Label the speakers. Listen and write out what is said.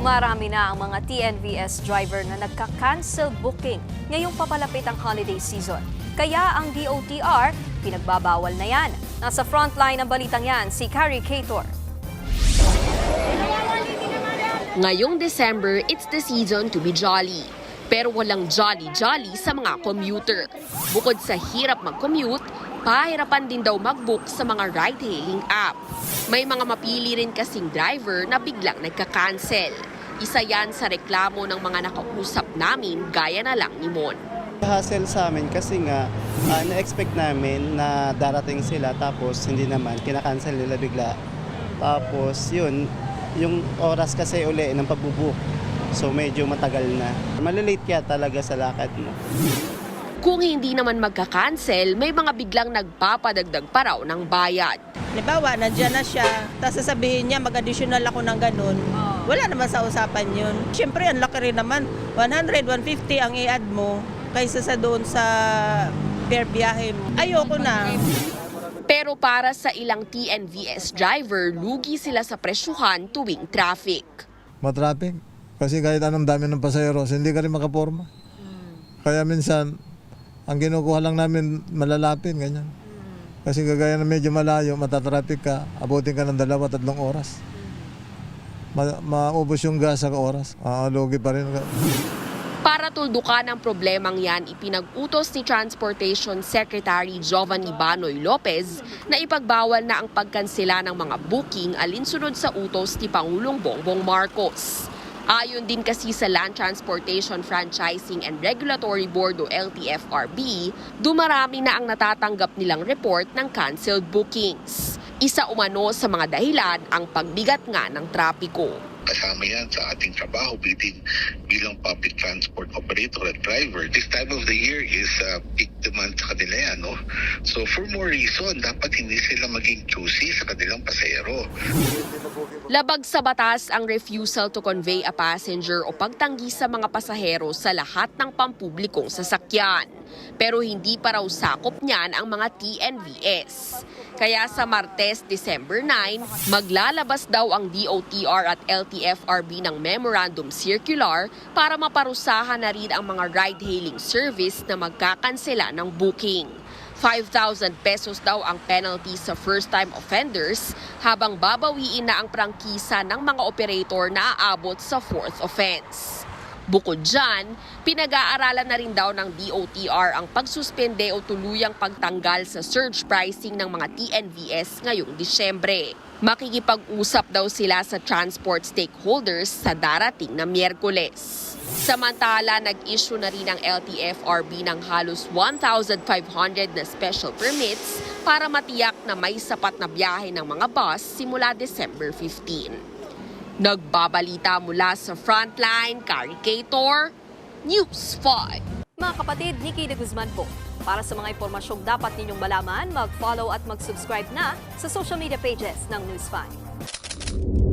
Speaker 1: Dumarami na ang mga TNVS driver na nagka-cancel booking ngayong papalapit ang holiday season. Kaya ang DOTR, pinagbabawal na yan. Nasa frontline ng balitang yan, si Carrie Cator.
Speaker 2: Ngayong December, it's the season to be jolly. Pero walang jolly-jolly sa mga commuter. Bukod sa hirap mag-commute, pahirapan din daw mag-book sa mga ride-hailing app. May mga mapili rin kasing driver na biglang nagka-cancel. Isa yan sa reklamo ng mga nakausap namin gaya na lang ni Mon.
Speaker 3: Hassle sa amin kasi nga na-expect namin na darating sila tapos hindi naman, kinakancel nila bigla. Tapos yun, yung oras kasi uli ng pagbubook. So medyo matagal na. Malilate kaya talaga sa lakad mo.
Speaker 2: Kung hindi naman magka-cancel, may mga biglang nagpapadagdag pa raw ng bayad.
Speaker 4: Halimbawa, nandiyan na siya, tapos sasabihin niya mag-additional ako ng ganun. Wala naman sa usapan yun. Siyempre, ang laki rin naman. 100, 150 ang i-add mo kaysa sa doon sa per biyahe mo. Ayoko na.
Speaker 2: Pero para sa ilang TNVS driver, lugi sila sa presyuhan tuwing traffic.
Speaker 5: Matraffic. Kasi kahit anong dami ng pasayeros, hindi ka rin makaporma. Kaya minsan, ang kinukuha lang namin malalapin, ganyan. Kasi kagaya na medyo malayo, matatraffic ka, abutin ka ng 2-3 oras. Maubos yung gas sa oras. Lugi pa rin.
Speaker 2: Para tuldukan ang problemang yan, ipinag-utos ni Transportation Secretary Giovanni Banoy Lopez na ipagbawal na ang pagkansela ng mga booking alinsunod sa utos ni Pangulong Bongbong Marcos. Ayon din kasi sa Land Transportation Franchising and Regulatory Board o LTFRB, dumarami na ang natatanggap nilang report ng canceled bookings. Isa umano sa mga dahilan ang pagbigat nga ng trapiko.
Speaker 6: Kasama yan sa ating trabaho bilang public transport operator at driver. This time of the year is peak demand sa kanila yan, no? So for more reason, dapat hindi sila maging choosy sa kanilang pasahero.
Speaker 2: Labag sa batas ang refusal to convey a passenger o pagtanggi sa mga pasahero sa lahat ng pampublikong sasakyan. Pero hindi pa raw sakop niyan ang mga TNVS. Kaya sa Martes, December 9, maglalabas daw ang DOTR at LTFRB ng Memorandum Circular para maparusahan na rin ang mga ride-hailing service na magkakansela ng booking. 5,000 pesos daw ang penalty sa first-time offenders habang babawiin na ang prangkisa ng mga operator na aabot sa fourth offense. Bukod dyan, pinag-aaralan na rin daw ng DOTR ang pagsuspende o tuluyang pagtanggal sa surge pricing ng mga TNVS ngayong Disyembre. Makikipag-usap daw sila sa transport stakeholders sa darating na Miyerkules. Samantala, nag-issue na rin ang LTFRB ng halos 1,500 na special permits para matiyak na may sapat na biyahe ng mga bus simula December 15. Nagbabalita mula sa Frontline, Carrie Cator, News 5.
Speaker 1: Mga kapatid, Nikki de Guzman po. Para sa mga impormasyong dapat ninyong malaman, mag-follow at mag-subscribe na sa social media pages ng News 5.